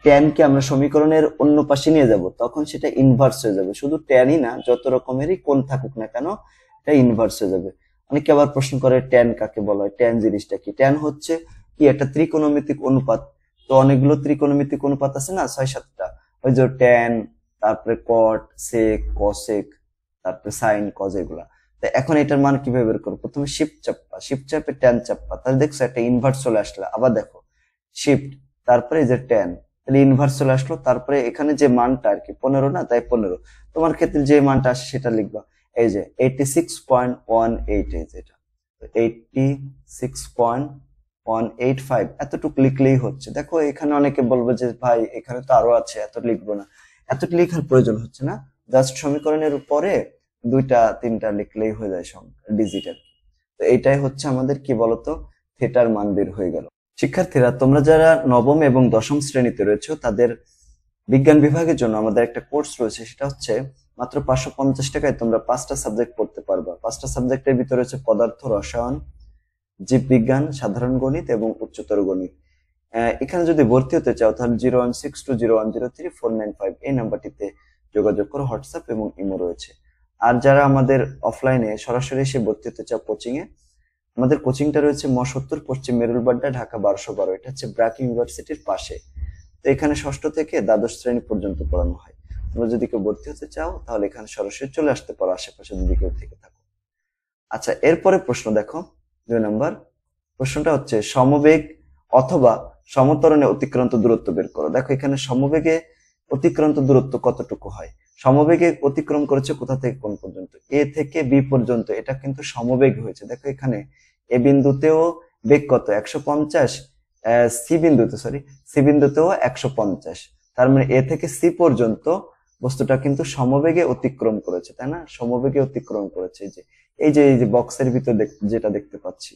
ট্যানকে আমরা সমীকরণের অন্য পাশে নিয়ে যাব, তখন সেটা ইনভার্স হয়ে যাবে। শুধু ট্যানই না, যত রকমেরই কোণ থাকুক না কেন, এটা ইনভার্স হয়ে যাবে। অনেকে আবার প্রশ্ন করে ট্যান কাকে বলা হয়, ট্যান জিনিসটা কি? ট্যান হচ্ছে কি? একটা ত্রিকোণমিতিক অনুপাত। তো অনেকগুলো ত্রিকোণমিতিক অনুপাত আছে না, 6-7টা, ওই যে ট্যান, তারপরে কট, সেক, কসেক, তারপরে সাইন, কজ, এগুলা। তো এখন এটার মান কিভাবে বের করবো? প্রথমে শিফট চাপ্পা, শিফট চাপে ট্যান চাপ্পা, তাহলে দেখছো একটা ইনভার্স চলে আসলো। আবার দেখো শিফট, তারপরে এই যে ট্যান, তাহলে ইনভার্স চলে আসলো। তারপরে এখানে যে মানটা আর কি 15 না, তাই 15। তোমার ক্ষেত্রে যে মানটা আসে সেটা লিখবা, এই যে 86.18, এই যে এটা 86.185, এতটুকু লিখলেই হচ্ছে। দেখো এখানে অনেকে বলবে যে ভাই এখানে তো আরো আছে, এত লিখবো না। এতটা লেখার প্রয়োজন হচ্ছে না, জাস্ট সমীকরণের উপরে 2-3টা লিখলেই হয়ে যায় ডিজিটাল। তো এইটাই হচ্ছে আমাদের কি বলতো, থিটার মান বের হয়ে গেল। শিক্ষার্থীরা, তোমরা যারা নবম এবং দশম শ্রেণীতে রয়েছে, তাদের বিজ্ঞান বিভাগের জন্য আমাদের একটা কোর্স রয়েছে, সেটা হচ্ছে মাত্র 550 টাকায় তোমরা 5টা সাবজেক্ট পড়তে পারবা। 5টা সাবজেক্টের ভিতরে রয়েছে পদার্থ, রসায়ন, জীববিজ্ঞান, সাধারণ গণিত এবং উচ্চতর গণিত। এখানে যদি ভর্তি হতে চাও তাহলে 01620103495 এই নাম্বারটিতে যোগাযোগ করো। হোয়াটসঅ্যাপ এবং ইমো রয়েছে। আর যারা আমাদের অফলাইনে সরাসরি এসে ভর্তি হতে চাও কোচিং এ, আমাদের কোচিংটা রয়েছে ম70 পশ্চিম মেরুলবাড্ডা, ঢাকা 1212। এটা হচ্ছে ব্র্যাক ইউনিভার্সিটির পাশে। তো এখানে ষষ্ঠ থেকে দ্বাদশ শ্রেণী পর্যন্ত পড়ানো হয়। তোমরা যদি কেউ ভর্তি হতে চাও তাহলে এখানে সরাসরি চলে আসতে পারো, আশেপাশে যদি কেউ থেকে থাকো। আচ্ছা, এরপরে প্রশ্ন দেখো, 2 নম্বর প্রশ্নটা হচ্ছে সমবেগ অথবা সমত্বরণে অতিক্রান্ত দূরত্ব বের করো। দেখো এখানে সমবেগে অতিক্রান্ত দূরত্ব কতটুকু হয়? সমবেগে অতিক্রম করেছে কোথা থেকে কোন পর্যন্ত? এ থেকে বি পর্যন্ত, এটা কিন্তু সমবেগ হয়েছে। দেখো এখানে এ বিন্দুতেও বেগ কত? 150, সি বিন্দুতেও 150। তার মানে এ থেকে সি পর্যন্ত বস্তুটা কিন্তু সমবেগে অতিক্রম করেছে, তাই না? সমবেগে অতিক্রম করেছে। এই যে বক্সের ভিতর যেটা দেখতে পাচ্ছি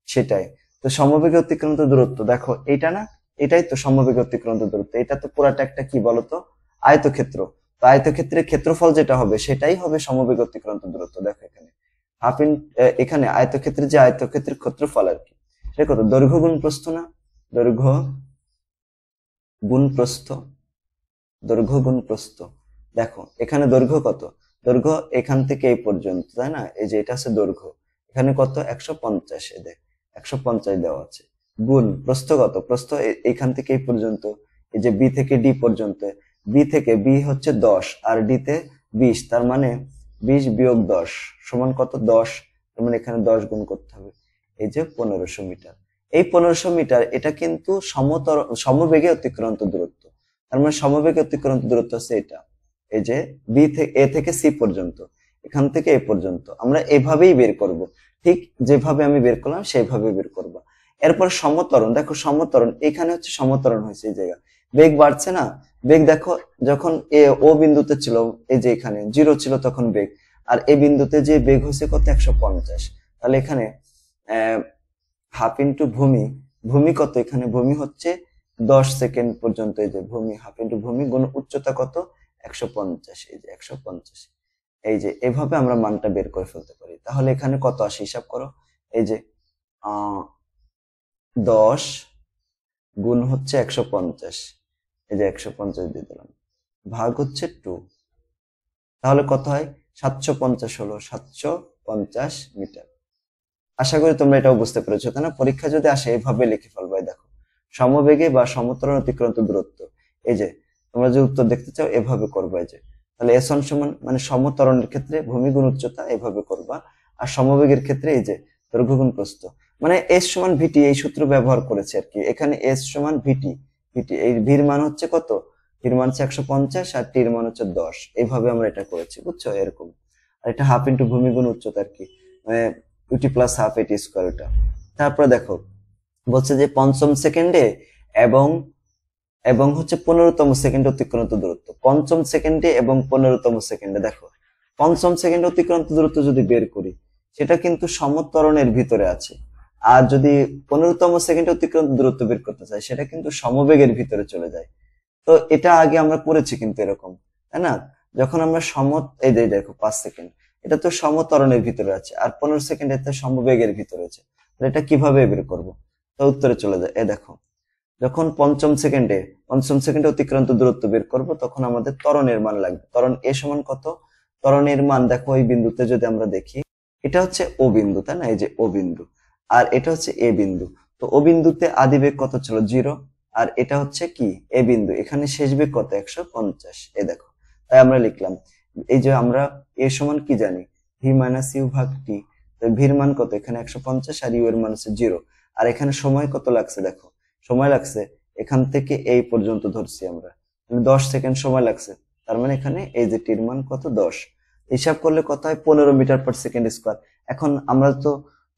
সেটাই তো সমবেগে অতিক্রান্ত দূরত্ব। দেখো এইটা না, এটাই তো সমবেগে অতিক্রান্ত দূরত্ব। এটা তো পুরাটা একটা কি বলতো, আয়তক্ষেত্র। তো আয়তক্ষেত্রের ক্ষেত্রফল যেটা হবে সেটাই হবে সমবেগে অতিক্রান্ত দূরত্ব। দেখো এখানে এখানে আয়তক্ষেত্রের যে আয়তক্ষেত্রের ক্ষেত্রফল আর কি, সেটা কত? দৈর্ঘ্য গুণ প্রস্থ না? দৈর্ঘ্য গুণ প্রস্থ, দৈর্ঘ্য গুণ প্রস্থ। দেখো এখানে দৈর্ঘ্য কত? দৈর্ঘ্য এখান থেকে এই পর্যন্ত, তাই না? এই যে এটা আছে দৈর্ঘ্য, এখানে কত? 150। দেখ 150 দেওয়া আছে, গুণ প্রস্থ কত, প্রস্থ এইখান থেকে এই পর্যন্ত, এই যে বি থেকে ডি পর্যন্ত, বি থেকে বি হচ্ছে 10 আর ডি তে 20, তার মানে 20 বিয়োগ 10 সমান কত, 10, তার মানে এখানে 10 গুণ করতে হবে, এই যে 1500 মিটার। এই 1500 মিটার এটা কিন্তু সমবেগে অতিক্রান্ত দূরত্ব, তার মানে সমবেগে অতিক্রান্ত দূরত্ব হচ্ছে এটা, এই যে বি থেকে এ থেকে সি পর্যন্ত, এখান থেকে এ পর্যন্ত আমরা এভাবেই বের করব, ঠিক যেভাবে আমি বের করলাম সেইভাবে বের করব। এরপর সমত্বরণ, দেখো সমত্বরণ এখানে হচ্ছে সমত্বরণ হয়েছে, এই জায়গা বেগ বাড়ছে না, বেগ দেখো যখন ও বিন্দুতে ছিল, এই যে এখানে 0 ছিল তখন বেগ, আর এই বিন্দুতে যে বেগ হয়েছে কত 150, তাহলে এখানে হাফ ইন্টু ভূমি, ভূমি কত, এখানে ভূমি হচ্ছে 10 সেকেন্ড পর্যন্ত, এই যে ভূমি হাফ ইন্টু ভূমি গুণ উচ্চতা কত 150, এই যে 150, এই যে এভাবে আমরা মানটা বের করে ফেলতে পারি। তাহলে এখানে কত আসে হিসাব করো, এই যে 10 গুণ হচ্ছে 150, এই যে 150 দিয়ে দিলাম, ভাগ হচ্ছে 2, তাহলে কত হয় 750, হলো 750 মিটার। আশা করি তোমরা এটাও বুঝতে পেরেছো, তাই না? পরীক্ষা যদি আসে এভাবে লিখে ফেলবে, দেখো সমবেগে বা সমত্বরণ অতিক্রান্ত দূরত্ব, এই যে তোমরা যে উত্তর দেখতে চাও এভাবে করবে, এই যে তাহলে S1 সমান মানে সমত্বরণের ক্ষেত্রে ভূমি গুণ উচ্চতা এভাবে করবা, আর সমবেগের ক্ষেত্রে এই যে দৈর্ঘ্য গুণ প্রস্থ, মানে S সমান ভিটি এই সূত্র ব্যবহার করেছে আর কি। এখানে S সমান ভিটি, ভিটি এই ভির মান হচ্ছে কত, ভির মান হচ্ছে 150 আর টির মান হচ্ছে 10, এইভাবে আমরা এটা করেছি, বুঝছো? এরকম। আর এটা হাফ ইন্টু ভূমি গুণ উচ্চতা আর কি, মানে ইউটি প্লাস হাফ এটি স্কোয়ার এটা। তারপরে দেখো বলছে যে পঞ্চম সেকেন্ডে এবং এবং হচ্ছে 15তম সেকেন্ডে অতিক্রান্ত দূরত্ব, পঞ্চম সেকেন্ডে এবং 15তম সেকেন্ডে, দেখো পঞ্চম সেকেন্ডে অতিক্রান্ত দূরত্ব যদি বের করি সেটা কিন্তু সমত্বরণের ভিতরে আছে, আর যদি 15তম সেকেন্ডে অতিক্রান্ত দূরত্ব বের করতে চাই সেটা কিন্তু সমবেগের ভিতরে চলে যায়। তো এটা আগে আমরা করেছি কিন্তু এরকম, তাই না? যখন আমরা এই যে দেখো 5 সেকেন্ড এটা তো সমত্বরণের ভিতরে আছে, আর 15 সেকেন্ড এটা সমবেগের ভিতরে আছে, এটা কিভাবে বের করব? তো উত্তরে চলে যায়, দেখো যখন পঞ্চম সেকেন্ডে অতিক্রান্ত দূরত্ব বের করব তখন আমাদের ত্বরণের মান লাগবে। ত্বরণ এ সমান কত, ত্বরণের মান দেখো এই বিন্দুতে যদি আমরা দেখি, এটা হচ্ছে ও বিন্দু, তাই না? এই যে ও বিন্দু, আর এটা হচ্ছে এ বিন্দু। তো ও বিন্দুতে আদি বেগ কত ছিল 0, আর এটা হচ্ছে কি এ বিন্দু, এখানে শেষ বেগ কত 150, এ দেখো তাই আমরা লিখলাম, এই যে আমরা এ সমান কি জানি, ভি মাইনাস ইউ ভাগ টি, তো ভির মান কত এখানে 150 আর ইউ এর মান হচ্ছে 0, আর এখানে সময় কত লাগছে, দেখো সময় লাগছে এখান থেকে এই পর্যন্ত ধরছি আমরা 10 সেকেন্ড সময় লাগছে, তার মানে এখানে এই যে টির মান কত 10, হিসাব করলে কত হয় 15 মিটার পার সেকেন্ড স্কোয়ার। এখন আমরা তো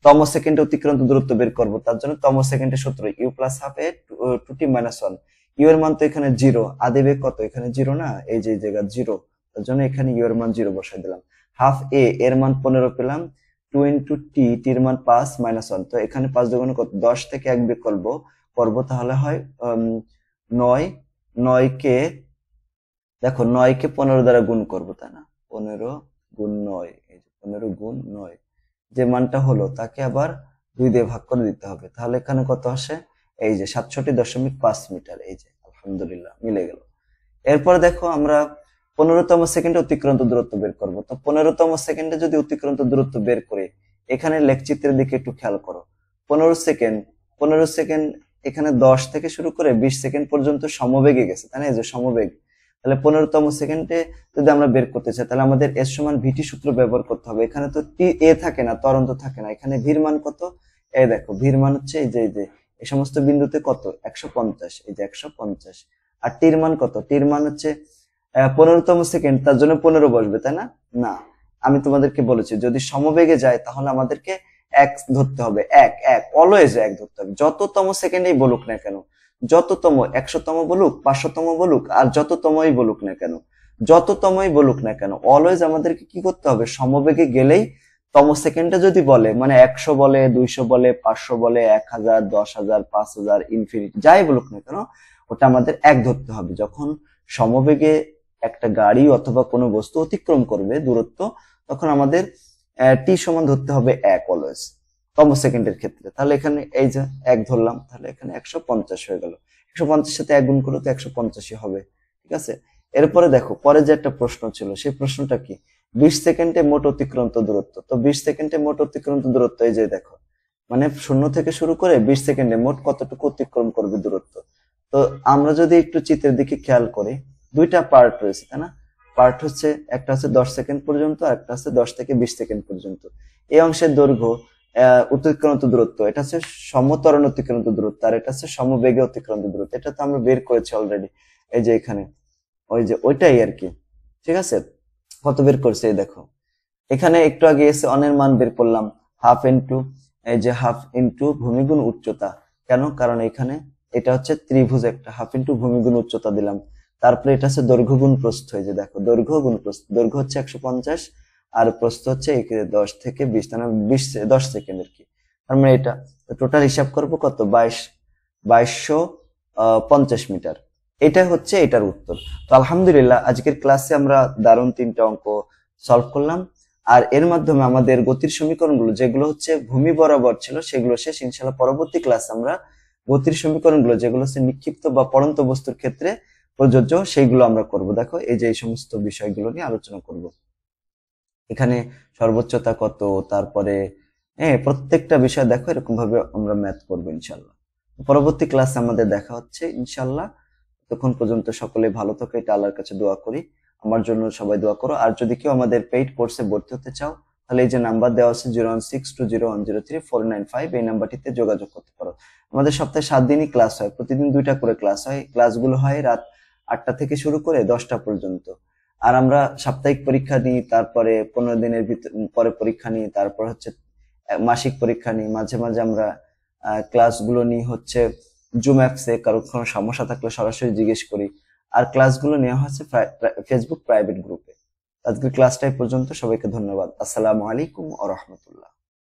তম সেকেন্ডে অতিক্রান্ত দূরত্ব বের করব, তার জন্য তম সেকেন্ডের সূত্র U plus half A two T minus 1, U এর মান তো এখানে 0, আদি বেগ কত এখানে 0 না, এই যে জায়গা 0, তার জন্য এখানে ইউ এর মান 0 বসাই দিলাম, হাফ এ এর মান 15 পেলাম, 2 ইন্টু টি, টির মান 5 মাইনাস 1, তো এখানে 5 দুগুণে কত 10 থেকে 1 বিয়োগ করবো তাহলে হয় 9, 9 কে দেখো 9 কে 15 দ্বারা গুণ করবো, তাই না? 15 গুণ 9, এই যে 15 গুণ 9, যে মানটা হলো তাকে আবার 2 দিয়ে ভাগ করে দিতে হবে, তাহলে এখানে কত আসে, এই যে 67.5 মিটার, এই যে আলহামদুলিল্লাহ মিলে গেল। এরপর দেখো আমরা 15তম সেকেন্ডে অতিক্রান্ত দূরত্ব বের করব, তো 15তম সেকেন্ডে যদি অতিক্রান্ত দূরত্ব বের করে এখানে লেখচিত্রের দিকে একটু খেয়াল করো, 15 সেকেন্ড এখানে 10 থেকে শুরু করে 20 সেকেন্ড পর্যন্ত সমবেগে গেছে, তাই না? এই যে সমবেগ, তাহলে 15তম সেকেন্ডে যদি আমরা বের করতে চাই তাহলে আমাদের এস সমান ভিটি সূত্র ব্যবহার করতে হবে। এখানে তো টি এ থাকে না, ত্বরণ তো থাকে না, এখানে ভির মান কত, এই দেখো ভির মান হচ্ছে এই যে এই সমস্ত বিন্দুতে কত 150, এই যে 150, আর টির মান কত, টির মান হচ্ছে 15তম সেকেন্ড, তার জন্য 15 বসবে, তাই না? না, আমি তোমাদেরকে বলেছি যদি সমবেগে যায় তাহলে আমাদেরকে এক ধরতে হবে, এক এক অলওয়েজ এক ধরতে হবে, যততম সেকেন্ডেই বলুক না কেন, যততম 100তম বলুক 500তম বলুক আর যততমই বলুক না কেন, যততমই বলুক না কেন অলওয়েজ আমাদেরকে কি করতে হবে, সমবেগে গেলেই তম সেকেন্ডে যদি বলে মানে 100 বলে 200 বলে 500 বলে 1000 10,000 5,000 ইনফিনিটি যাই বলুক না কেন ওটা আমাদের এক ধরতে হবে। যখন সমবেগে একটা গাড়ি অথবা কোনো বস্তু অতিক্রম করবে দূরত্ব তখন আমাদের টি সমান ধরতে হবে এক অলওয়েজ তম সেকেন্ডের ক্ষেত্রে। তাহলে এখানে এই যে এক ধরলাম, তাহলে এখানে 150 হয়ে গেল, 150 সাথে এক গুণ করলে তো 150 হবে, ঠিক আছে? এরপরে দেখো পরে যে একটা প্রশ্ন ছিল সেই প্রশ্নটা কি, 20 সেকেন্ডে মোট অতিক্রান্ত দূরত্ব, তো 20 সেকেন্ডে মোট অতিক্রান্ত দূরত্ব এই যে দেখো মানে 0 থেকে শুরু করে 20 সেকেন্ডে মোট কতটুকু অতিক্রম করবে দূরত্ব। তো আমরা যদি একটু চিত্রের দিকে খেয়াল করি, দুইটা পার্ট রয়েছে, তাই না? পার্ট হচ্ছে, একটা হচ্ছে 10 সেকেন্ড পর্যন্ত, আর একটা হচ্ছে 10 থেকে 20 সেকেন্ড পর্যন্ত। এই অংশের দৈর্ঘ্য অতিক্রান্ত দূরত্ব, এটা হচ্ছে সমত্বরণ অতিক্রান্ত দূরত্ব, আর এটা হচ্ছে সমবেগে অতিক্রান্ত দূরত্ব। এটা তো আমরা বের করেছি অলরেডি, এই যে এখানে, ওই যে ওইটাই আর কি। ঠিক আছে, কত বের করছে এই দেখো, এখানে একটু আগে এসে অনের মান বের করলাম, হাফ ইন্টু, এই যে হাফ ইন্টু ভূমি গুণ উচ্চতা। কেন? কারণ এখানে এটা হচ্ছে ত্রিভুজ একটা, হাফ ইন্টু ভূমি গুণ উচ্চতা দিলাম। তারপরে এটা হচ্ছে দৈর্ঘ্য গুণ প্রস্থ, এই যে দেখো দৈর্ঘ্য গুণ প্রস্থ, দৈর্ঘ্য হচ্ছে 150 আর প্রস্থ হচ্ছে 10 থেকে 20, তার মানে 10 সেকেন্ড আর কি। তার মানে এটা টোটাল হিসাব করবো কত, 2250 মিটার। এটা হচ্ছে এটার উত্তর। তো আলহামদুলিল্লাহ আজকের ক্লাসে আমরা দারুণ 3টা অঙ্ক সলভ করলাম, আর এর মাধ্যমে আমাদের গতির সমীকরণগুলো যেগুলো হচ্ছে ভূমি বরাবর ছিল সেগুলো শেষ। ইনশাআল্লাহ পরবর্তী ক্লাসে আমরা গতির সমীকরণগুলো যেগুলো হচ্ছে নিক্ষিপ্ত বা পড়ন্ত বস্তুর ক্ষেত্রে প্রযোজ্য সেইগুলো আমরা করব। দেখো এই যে এই সমস্ত বিষয়গুলো নিয়ে আলোচনা করব। এখানে সর্বোচ্চতা কত, তারপরে প্রত্যেকটা বিষয় দেখো এরকম ভাবে আমরা ম্যাথ করবো ইনশাআল্লাহ। পরবর্তী ক্লাসে আমাদের দেখা হচ্ছে ইনশাআল্লাহ। তখন পর্যন্ত সকলে ভালো থাকো, এটা আল্লাহর কাছে দোয়া করি। আমার জন্য সবাই দোয়া করো। আর যদি কেউ আমাদের পেইড কোর্সে ভর্তি হতে চাও, তাহলে এই যে নাম্বার দেওয়া আছে 01620103495, এই নাম্বারটিতে যোগাযোগ করতে পারো। আমাদের সপ্তাহে 7 দিনই ক্লাস হয়, প্রতিদিন 2টা করে ক্লাস হয়। ক্লাসগুলো হয় রাত 8টা থেকে শুরু করে 10টা পর্যন্ত। আর আমরা সাপ্তাহিক পরীক্ষা নিই, তারপরে 15 দিনের পরে পরীক্ষা নিই, তারপর হচ্ছে মাসিক পরীক্ষা নিই। মাঝে মাঝে আমরা ক্লাসগুলো নিই হচ্ছে জুম অ্যাপসে, কারোর কোনো সমস্যা থাকলে সরাসরি জিজ্ঞেস করি। আর ক্লাসগুলো নেওয়া হচ্ছে ফেসবুক প্রাইভেট গ্রুপে। আজকের ক্লাসটা এই পর্যন্ত, সবাইকে ধন্যবাদ। আসসালামু আলাইকুম ওয়া রাহমাতুল্লাহ।